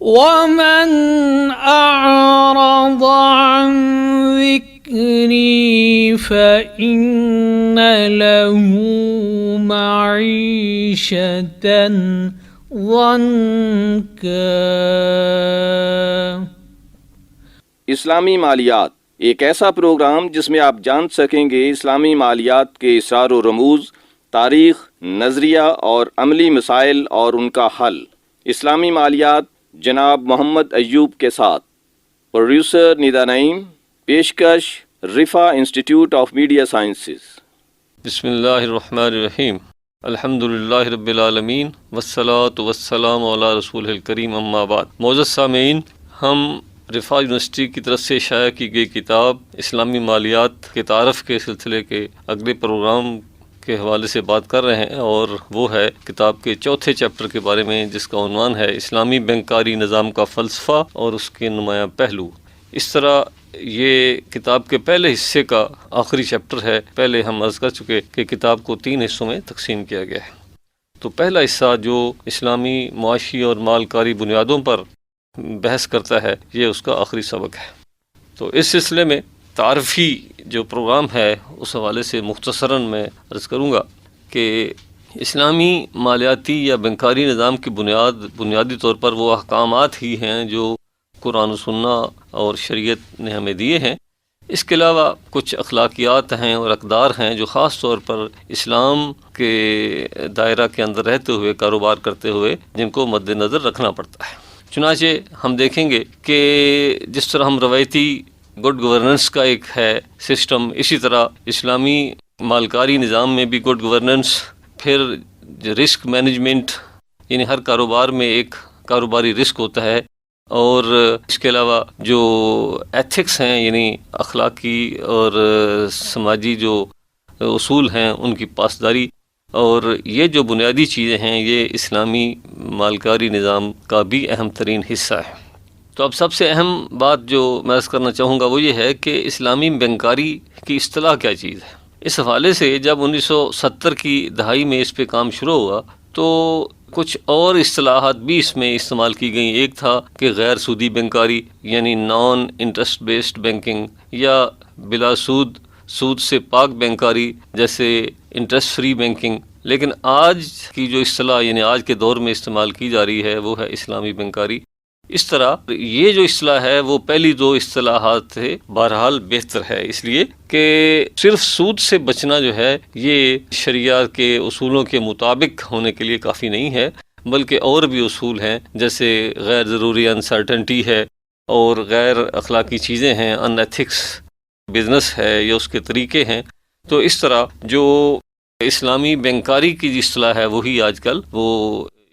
ومن أعرض عن ذكري فإن له معيشة ضنكا۔ اسلامی مالیات ایک ایسا پروگرام جس میں آپ جان سکیں گے اسلامی مالیات کے اسرار و رموز، تاریخ، نظریہ اور عملی مسائل اور ان کا حل۔ اسلامی مالیات جناب محمد ایوب کے ساتھ، پروڈیوسر ندا نعیم، پیشکش رفا انسٹیٹیوٹ آف میڈیا سائنسز۔ بسم اللہ الرحمن الرحیم، الحمد للہ رب العالمین والصلاة والسلام علی رسول الکریم، اما بعد۔ معزز سامعین، ہم رفا یونیورسٹی کی طرف سے شائع کی گئی کتاب اسلامی مالیات کے تعارف کے سلسلے کے اگلے پروگرام کے حوالے سے بات کر رہے ہیں، اور وہ ہے کتاب کے چوتھے چیپٹر کے بارے میں، جس کا عنوان ہے اسلامی بینکاری نظام کا فلسفہ اور اس کے نمایاں پہلو۔ اس طرح یہ کتاب کے پہلے حصے کا آخری چیپٹر ہے۔ پہلے ہم عرض کر چکے کہ کتاب کو 3 حصوں میں تقسیم کیا گیا ہے۔ تو پہلا حصہ جو اسلامی معاشی اور مالکاری بنیادوں پر بحث کرتا ہے، یہ اس کا آخری سبق ہے۔ تو اس سلسلے میں تعارفی جو پروگرام ہے اس حوالے سے مختصراً میں عرض کروں گا کہ اسلامی مالیاتی یا بینکاری نظام کی بنیادی طور پر وہ احکامات ہی ہیں جو قرآن و سنت اور شریعت نے ہمیں دیے ہیں۔ اس کے علاوہ کچھ اخلاقیات ہیں اور اقدار ہیں جو خاص طور پر اسلام کے دائرہ کے اندر رہتے ہوئے کاروبار کرتے ہوئے جن کو مد نظر رکھنا پڑتا ہے۔ چنانچہ ہم دیکھیں گے کہ جس طرح ہم روایتی گڈ گورننس کا ایک ہے سسٹم، اسی طرح اسلامی مالکاری نظام میں بھی گڈ گورننس، پھر رسک مینجمنٹ، یعنی ہر کاروبار میں ایک کاروباری رسک ہوتا ہے، اور اس کے علاوہ جو ایتھکس ہیں یعنی اخلاقی اور سماجی جو اصول ہیں ان کی پاسداری، اور یہ جو بنیادی چیزیں ہیں یہ اسلامی مالکاری نظام کا بھی اہم ترین حصہ ہے۔ تو اب سب سے اہم بات جو میں عرض کرنا چاہوں گا وہ یہ ہے کہ اسلامی بینکاری کی اصطلاح کیا چیز ہے۔ اس حوالے سے جب 1970 کی دہائی میں اس پہ کام شروع ہوا تو کچھ اور اصطلاحات بھی اس میں استعمال کی گئیں۔ ایک تھا کہ غیر سودی بینکاری، یعنی نان انٹرسٹ بیسڈ بینکنگ، یا بلا سود، سود سے پاک بینکاری جیسے انٹرسٹ فری بینکنگ۔ لیکن آج کی جو اصطلاح یعنی آج کے دور میں استعمال کی جا رہی ہے وہ ہے اسلامی بینکاری۔ اس طرح یہ جو اصطلاح ہے وہ پہلی 2 اصطلاحات سے بہرحال بہتر ہے، اس لیے کہ صرف سود سے بچنا جو ہے یہ شریعت کے اصولوں کے مطابق ہونے کے لیے کافی نہیں ہے، بلکہ اور بھی اصول ہیں جیسے غیر ضروری انسرٹنٹی ہے اور غیر اخلاقی چیزیں ہیں، ان ایتھکس بزنس ہے یا اس کے طریقے ہیں۔ تو اس طرح جو اسلامی بینکاری کی جو اصطلاح ہے وہی آج کل وہ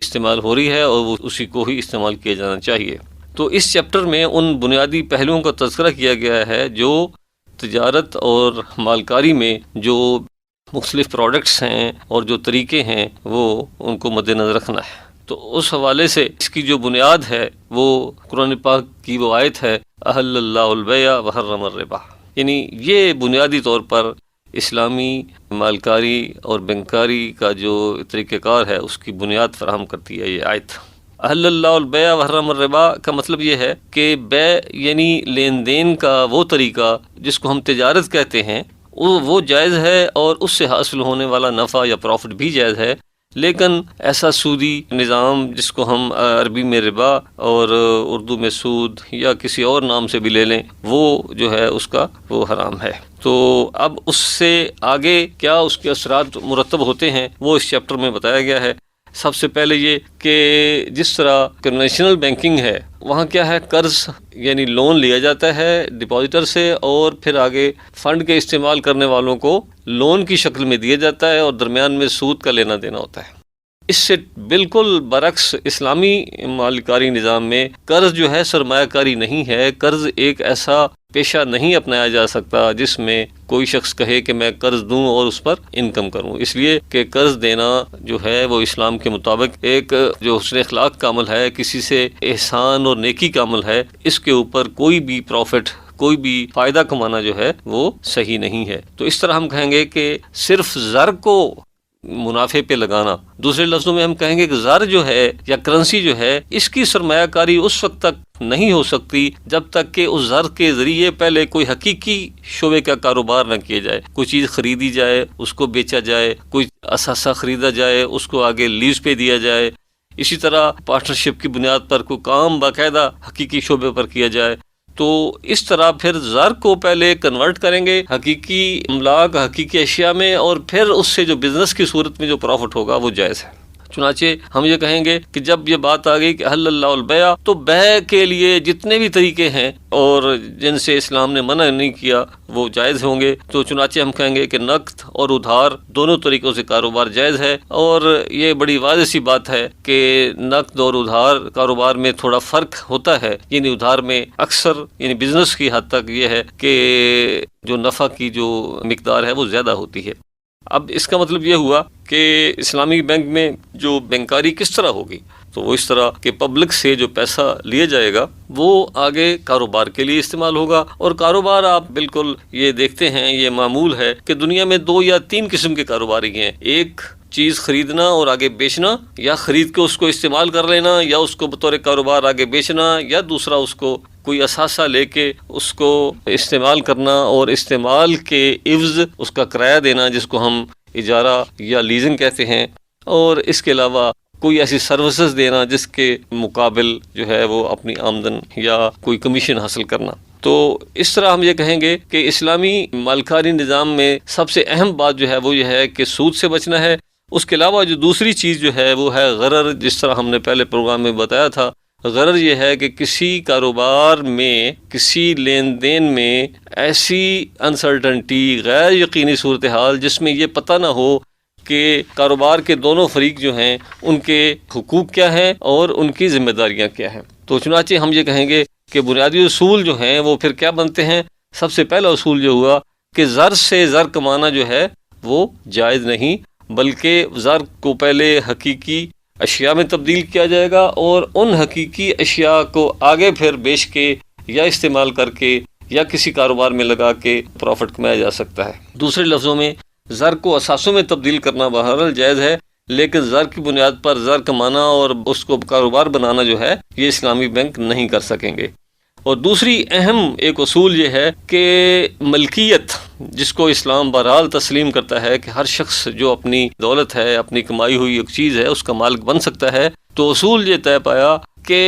استعمال ہو رہی ہے اور وہ اسی کو ہی استعمال کیا جانا چاہیے۔ تو اس چیپٹر میں ان بنیادی پہلوؤں کا تذکرہ کیا گیا ہے جو تجارت اور مالکاری میں جو مختلف پروڈکٹس ہیں اور جو طریقے ہیں وہ ان کو مد نظر رکھنا ہے۔ تو اس حوالے سے اس کی جو بنیاد ہے وہ قرآن پاک کی وہ آیت ہے احل اللہ البیع وحرم الربا، یعنی یہ بنیادی طور پر اسلامی مالکاری اور بینکاری کا جو طریقہ کار ہے اس کی بنیاد فراہم کرتی ہے یہ آیت۔ احل اللہ البیع وحرم الربا کا مطلب یہ ہے کہ بیع یعنی لین دین کا وہ طریقہ جس کو ہم تجارت کہتے ہیں وہ جائز ہے، اور اس سے حاصل ہونے والا نفع یا پروفٹ بھی جائز ہے، لیکن ایسا سودی نظام جس کو ہم عربی میں ربا اور اردو میں سود یا کسی اور نام سے بھی لے لیں، وہ جو ہے اس کا وہ حرام ہے۔ تو اب اس سے آگے کیا اس کے اثرات مرتب ہوتے ہیں وہ اس چیپٹر میں بتایا گیا ہے۔ سب سے پہلے یہ کہ جس طرح کنونشنل بینکنگ ہے وہاں کیا ہے، قرض یعنی لون لیا جاتا ہے ڈپازیٹر سے، اور پھر آگے فنڈ کے استعمال کرنے والوں کو لون کی شکل میں دیا جاتا ہے اور درمیان میں سود کا لینا دینا ہوتا ہے۔ اس سے بالکل برعکس اسلامی مالکاری نظام میں قرض جو ہے سرمایہ کاری نہیں ہے۔ قرض ایک ایسا پیشہ نہیں اپنایا جا سکتا جس میں کوئی شخص کہے کہ میں قرض دوں اور اس پر انکم کروں، اس لیے کہ قرض دینا جو ہے وہ اسلام کے مطابق ایک جو حسن اخلاق کا عمل ہے، کسی سے احسان اور نیکی کا عمل ہے، اس کے اوپر کوئی بھی پروفٹ، کوئی بھی فائدہ کمانا جو ہے وہ صحیح نہیں ہے۔ تو اس طرح ہم کہیں گے کہ صرف زر کو منافع پہ لگانا۔ دوسرے لفظوں میں ہم کہیں گے کہ زر جو ہے یا کرنسی جو ہے، اس کی سرمایہ کاری اس وقت تک نہیں ہو سکتی جب تک کہ اس زر کے ذریعے پہلے کوئی حقیقی شعبے کا کاروبار نہ کیا جائے، کوئی چیز خریدی جائے، اس کو بیچا جائے، کوئی اثاثہ خریدا جائے، اس کو آگے لیز پہ دیا جائے، اسی طرح پارٹنرشپ کی بنیاد پر کوئی کام باقاعدہ حقیقی شعبے پر کیا جائے۔ تو اس طرح پھر زر کو پہلے کنورٹ کریں گے حقیقی املاک، حقیقی اشیاء میں، اور پھر اس سے جو بزنس کی صورت میں جو پروفٹ ہوگا وہ جائز ہے۔ چنانچہ ہم یہ کہیں گے کہ جب یہ بات آ گئی کہ حل اللہ البیع، تو بیع کے لیے جتنے بھی طریقے ہیں اور جن سے اسلام نے منع نہیں کیا وہ جائز ہوں گے۔ تو چنانچہ ہم کہیں گے کہ نقد اور ادھار دونوں طریقوں سے کاروبار جائز ہے، اور یہ بڑی واضح سی بات ہے کہ نقد اور ادھار کاروبار میں تھوڑا فرق ہوتا ہے، یعنی ادھار میں اکثر یعنی بزنس کی حد تک یہ ہے کہ جو نفع کی جو مقدار ہے وہ زیادہ ہوتی ہے۔ اب اس کا مطلب یہ ہوا کہ اسلامی بینک میں جو بینکاری کس طرح ہوگی، تو وہ اس طرح کہ پبلک سے جو پیسہ لیا جائے گا وہ آگے کاروبار کے لیے استعمال ہوگا۔ اور کاروبار آپ بالکل یہ دیکھتے ہیں، یہ معمول ہے کہ دنیا میں 2 یا 3 قسم کے کاروبار ہی ہیں، ایک چیز خریدنا اور آگے بیچنا، یا خرید کے اس کو استعمال کر لینا، یا اس کو بطور کاروبار آگے بیچنا، یا دوسرا اس کو کوئی اثاثہ لے کے اس کو استعمال کرنا اور استعمال کے عوض اس کا کرایہ دینا، جس کو ہم اجارہ یا لیزنگ کہتے ہیں، اور اس کے علاوہ کوئی ایسی سروسز دینا جس کے مقابل جو ہے وہ اپنی آمدن یا کوئی کمیشن حاصل کرنا۔ تو اس طرح ہم یہ کہیں گے کہ اسلامی مالکاری نظام میں سب سے اہم بات جو ہے وہ یہ ہے کہ سود سے بچنا ہے۔ اس کے علاوہ جو دوسری چیز جو ہے وہ ہے غرر، جس طرح ہم نے پہلے پروگرام میں بتایا تھا۔ غرر یہ ہے کہ کسی کاروبار میں، کسی لین دین میں ایسی انسرٹنٹی، غیر یقینی صورتحال جس میں یہ پتہ نہ ہو کہ کاروبار کے دونوں فریق جو ہیں ان کے حقوق کیا ہیں اور ان کی ذمہ داریاں کیا ہیں۔ تو چنانچہ ہم یہ کہیں گے کہ بنیادی اصول جو ہیں وہ پھر کیا بنتے ہیں۔ سب سے پہلا اصول یہ ہوا کہ زر سے زر کمانا جو ہے وہ جائز نہیں، بلکہ زر کو پہلے حقیقی اشیاء میں تبدیل کیا جائے گا، اور ان حقیقی اشیاء کو آگے پھر بیچ کے یا استعمال کر کے یا کسی کاروبار میں لگا کے پروفٹ کمایا جا سکتا ہے۔ دوسرے لفظوں میں زر کو اثاثوں میں تبدیل کرنا بہرحال جائز ہے، لیکن زر کی بنیاد پر زر کمانا اور اس کو کاروبار بنانا جو ہے یہ اسلامی بینک نہیں کر سکیں گے۔ اور دوسری اہم ایک اصول یہ ہے کہ ملکیت، جس کو اسلام بہرحال تسلیم کرتا ہے کہ ہر شخص جو اپنی دولت ہے، اپنی کمائی ہوئی ایک چیز ہے، اس کا مالک بن سکتا ہے۔ تو اصول یہ طے پایا کہ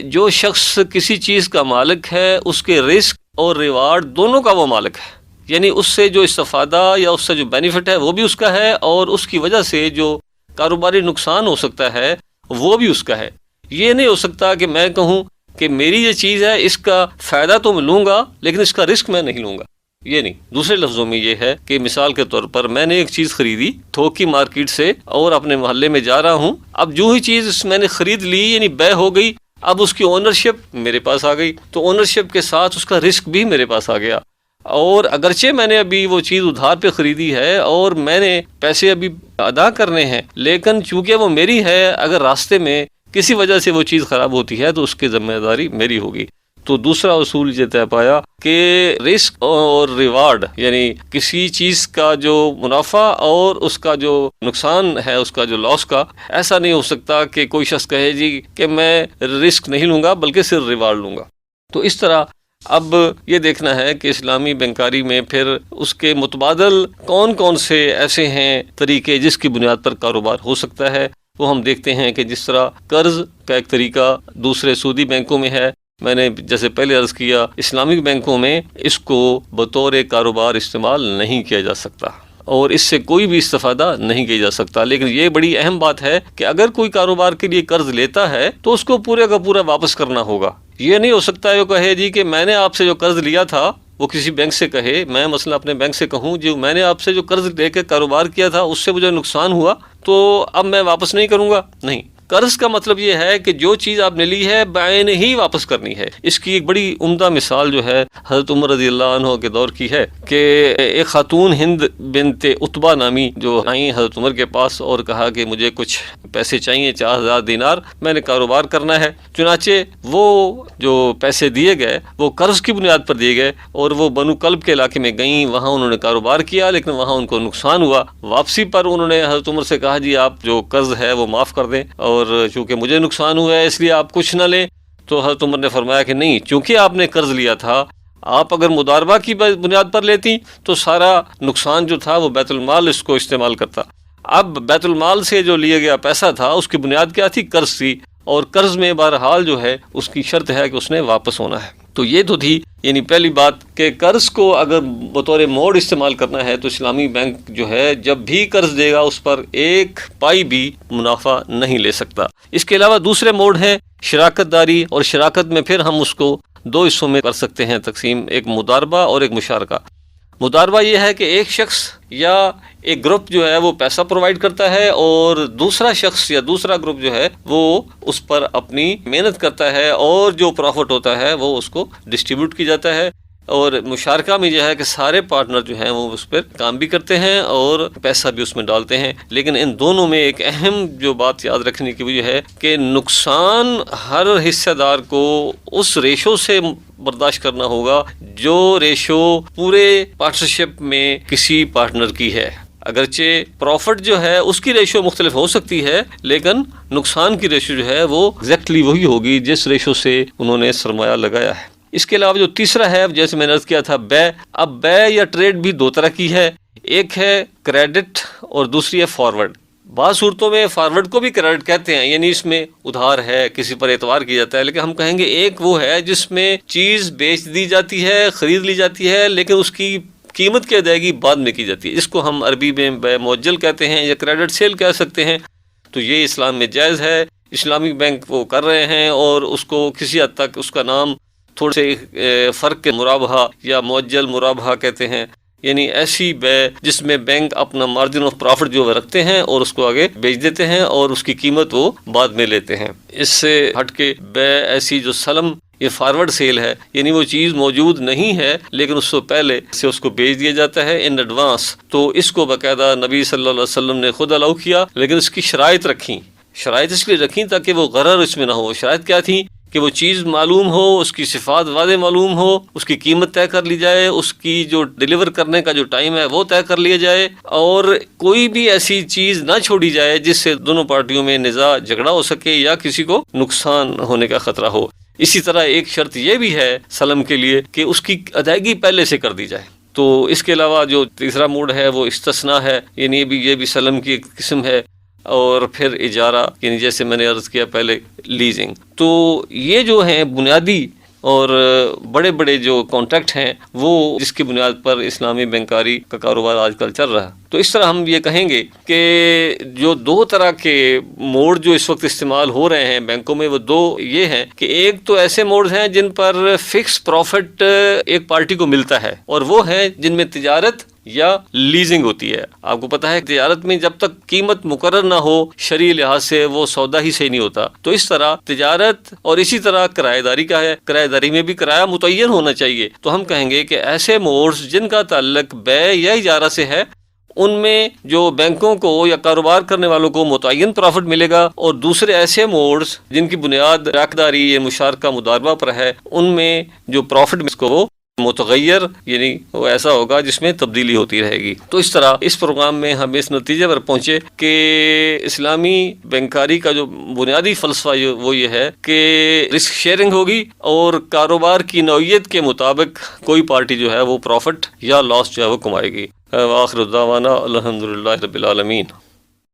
جو شخص کسی چیز کا مالک ہے اس کے رزق اور ریوارڈ دونوں کا وہ مالک ہے، یعنی اس سے جو استفادہ یا اس سے جو بینیفٹ ہے وہ بھی اس کا ہے، اور اس کی وجہ سے جو کاروباری نقصان ہو سکتا ہے وہ بھی اس کا ہے۔ یہ نہیں ہو سکتا کہ میں کہوں کہ میری یہ چیز ہے، اس کا فائدہ تو میں لوں گا لیکن اس کا رسک میں نہیں لوں گا، یہ نہیں۔ دوسرے لفظوں میں یہ ہے کہ مثال کے طور پر میں نے ایک چیز خریدی تھوک کی مارکیٹ سے اور اپنے محلے میں جا رہا ہوں، اب جو ہی چیز میں نے خرید لی یعنی بے ہو گئی، اب اس کی اونرشپ میرے پاس آ گئی، تو اونرشپ کے ساتھ اس کا رسک بھی میرے پاس آ گیا۔ اور اگرچہ میں نے ابھی وہ چیز ادھار پہ خریدی ہے اور میں نے پیسے ابھی ادا کرنے ہیں، لیکن چونکہ وہ میری ہے، اگر راستے میں کسی وجہ سے وہ چیز خراب ہوتی ہے تو اس کی ذمہ داری میری ہوگی۔ تو دوسرا اصول یہ طے پایا کہ رسک اور ریوارڈ، یعنی کسی چیز کا جو منافع اور اس کا جو نقصان ہے، اس کا جو لاس کا، ایسا نہیں ہو سکتا کہ کوئی شخص کہے جی کہ میں رسک نہیں لوں گا بلکہ صرف ریوارڈ لوں گا۔ تو اس طرح اب یہ دیکھنا ہے کہ اسلامی بینکاری میں پھر اس کے متبادل کون کون سے ایسے ہیں طریقے جس کی بنیاد پر کاروبار ہو سکتا ہے۔ وہ ہم دیکھتے ہیں کہ جس طرح قرض کا ایک طریقہ دوسرے سودی بینکوں میں ہے، میں نے جیسے پہلے عرض کیا اسلامک بینکوں میں اس کو بطور کاروبار استعمال نہیں کیا جا سکتا اور اس سے کوئی بھی استفادہ نہیں کیا جا سکتا۔ لیکن یہ بڑی اہم بات ہے کہ اگر کوئی کاروبار کے لیے قرض لیتا ہے تو اس کو پورے کا پورا واپس کرنا ہوگا۔ یہ نہیں ہو سکتا ہے وہ کہے جی کہ میں نے آپ سے جو قرض لیا تھا، وہ کسی بینک سے کہے، میں مثلا اپنے بینک سے کہوں جو میں نے آپ سے جو قرض لے کے کاروبار کیا تھا اس سے مجھے نقصان ہوا تو اب میں واپس نہیں کروں گا، نہیں، قرض کا مطلب یہ ہے کہ جو چیز آپ نے لی ہے بعین ہی واپس کرنی ہے۔ اس کی ایک بڑی عمدہ مثال جو ہے حضرت عمر رضی اللہ عنہ کے دور کی ہے کہ ایک خاتون ہند بنت عتبہ نامی جو آئیں حضرت عمر کے پاس اور کہا کہ مجھے کچھ پیسے چاہیے 4000 دینار، میں نے کاروبار کرنا ہے۔ چنانچہ وہ جو پیسے دیے گئے وہ قرض کی بنیاد پر دیے گئے اور وہ بنو کلب کے علاقے میں گئیں، وہاں انہوں نے کاروبار کیا لیکن وہاں ان کو نقصان ہوا۔ واپسی پر انہوں نے حضرت عمر سے کہا جی آپ جو قرض ہے وہ معاف کر دیں، اور چونکہ مجھے نقصان ہوا ہے اس لیے آپ کچھ نہ لیں۔ تو حضرت عمر نے فرمایا کہ نہیں، چونکہ آپ نے قرض لیا تھا، آپ اگر مضاربہ کی بنیاد پر لیتی تو سارا نقصان جو تھا وہ بیت المال اس کو استعمال کرتا۔ اب بیت المال سے جو لیا گیا پیسہ تھا اس کی بنیاد کیا تھی؟ قرض تھی، اور قرض میں بہرحال جو ہے اس کی شرط ہے کہ اس نے واپس ہونا ہے۔ تو یہ تو تھی یعنی پہلی بات کہ قرض کو اگر بطور موڑ استعمال کرنا ہے تو اسلامی بینک جو ہے جب بھی قرض دے گا اس پر ایک پائی بھی منافع نہیں لے سکتا۔ اس کے علاوہ دوسرے موڑ ہیں شراکت داری، اور شراکت میں پھر ہم اس کو دو حصوں میں کر سکتے ہیں تقسیم، ایک مضاربہ اور ایک مشارکہ۔ مضاربہ یہ ہے کہ ایک شخص یا ایک گروپ جو ہے وہ پیسہ پرووائڈ کرتا ہے اور دوسرا شخص یا دوسرا گروپ جو ہے وہ اس پر اپنی محنت کرتا ہے اور جو پروفٹ ہوتا ہے وہ اس کو ڈسٹریبیوٹ کی جاتا ہے۔ اور مشارکہ میں یہ ہے کہ سارے پارٹنر جو ہیں وہ اس پر کام بھی کرتے ہیں اور پیسہ بھی اس میں ڈالتے ہیں، لیکن ان دونوں میں ایک اہم جو بات یاد رکھنے کی وجہ ہے کہ نقصان ہر حصہ دار کو اس ریشو سے برداشت کرنا ہوگا جو ریشو پورے پارٹنرشپ میں کسی پارٹنر کی ہے۔ اگرچہ پروفٹ جو ہے اس کی ریشو مختلف ہو سکتی ہے لیکن نقصان کی ریشو جو ہے وہ ایگزیکٹلی وہی ہوگی جس ریشو سے انہوں نے سرمایہ لگایا ہے۔ اس کے علاوہ جو تیسرا ہے، جیسے میں نے عرض کیا تھا، بے۔ اب بے یا ٹریڈ بھی دو طرح کی ہے، ایک ہے کریڈٹ اور دوسری ہے فارورڈ۔ بعض صورتوں میں فارورڈ کو بھی کریڈٹ کہتے ہیں، یعنی اس میں ادھار ہے، کسی پر اعتبار کیا جاتا ہے، لیکن ہم کہیں گے ایک وہ ہے جس میں چیز بیچ دی جاتی ہے، خرید لی جاتی ہے، لیکن اس کی قیمت کی ادائیگی بعد میں کی جاتی ہے۔ اس کو ہم عربی میں بے معجل کہتے ہیں یا کریڈٹ سیل کہہ سکتے ہیں۔ تو یہ اسلام میں جائز ہے، اسلامی بینک وہ کر رہے ہیں، اور اس کو کسی حد تک اس کا نام تھوڑے سے فرق کے مرابحہ یا معجل مرابحہ کہتے ہیں، یعنی ایسی بے جس میں بینک اپنا مارجن آف پروفٹ جو رکھتے ہیں اور اس کو آگے بیچ دیتے ہیں اور اس کی قیمت وہ بعد میں لیتے ہیں۔ اس سے ہٹ کے بے ایسی جو سلم، یہ فارورڈ سیل ہے، یعنی وہ چیز موجود نہیں ہے لیکن اس سے پہلے سے اس کو بیچ دیا جاتا ہے ان ایڈوانس۔ تو اس کو باقاعدہ نبی صلی اللہ علیہ وسلم نے خود الاؤ کیا، لیکن اس کی شرائط رکھیں۔ شرائط اس لیے رکھیں تاکہ وہ غرر اس میں نہ ہو۔ شرائط کیا تھیں؟ کہ وہ چیز معلوم ہو، اس کی صفات واضح معلوم ہو، اس کی قیمت طے کر لی جائے، اس کی جو ڈیلیور کرنے کا جو ٹائم ہے وہ طے کر لیا جائے، اور کوئی بھی ایسی چیز نہ چھوڑی جائے جس سے دونوں پارٹیوں میں نزاع جھگڑا ہو سکے یا کسی کو نقصان ہونے کا خطرہ ہو۔ اسی طرح ایک شرط یہ بھی ہے سلم کے لیے کہ اس کی ادائیگی پہلے سے کر دی جائے۔ تو اس کے علاوہ جو تیسرا موڈ ہے وہ استثناء ہے، یعنی یہ بھی سلم کی ایک قسم ہے، اور پھر اجارہ، یعنی جیسے میں نے عرض کیا پہلے لیزنگ۔ تو یہ جو ہیں بنیادی اور بڑے بڑے جو کانٹریکٹ ہیں وہ جس کی بنیاد پر اسلامی بینکاری کا کاروبار آج کل چل رہا ہے۔ تو اس طرح ہم یہ کہیں گے کہ جو دو طرح کے موڈ جو اس وقت استعمال ہو رہے ہیں بینکوں میں، وہ دو یہ ہیں کہ ایک تو ایسے موڈ ہیں جن پر فکس پروفٹ ایک پارٹی کو ملتا ہے، اور وہ ہیں جن میں تجارت یا لیزنگ ہوتی ہے۔ آپ کو پتہ ہے تجارت میں جب تک قیمت مقرر نہ ہو شرعی لحاظ سے وہ سودا ہی صحیح نہیں ہوتا۔ تو اس طرح تجارت اور اسی طرح کرایہ داری کا ہے، کرایہ داری میں بھی کرایہ متعین ہونا چاہیے۔ تو ہم کہیں گے کہ ایسے موڈز جن کا تعلق بے یا اجارہ سے ہے، ان میں جو بینکوں کو یا کاروبار کرنے والوں کو متعین پروفٹ ملے گا، اور دوسرے ایسے موڈز جن کی بنیاد راکداری یا مشارکہ مضاربہ پر ہے، ان میں جو پروفٹ اس کو وہ متغیر، یعنی وہ ایسا ہوگا جس میں تبدیلی ہوتی رہے گی۔ تو اس طرح اس پروگرام میں ہم اس نتیجے پر پہنچے کہ اسلامی بینکاری کا جو بنیادی فلسفہ وہ یہ ہے کہ رسک شیئرنگ ہوگی، اور کاروبار کی نوعیت کے مطابق کوئی پارٹی جو ہے وہ پروفٹ یا لاس جو ہے وہ کمائے گی۔ وآخر دعوانا الحمدللہ رب العالمین۔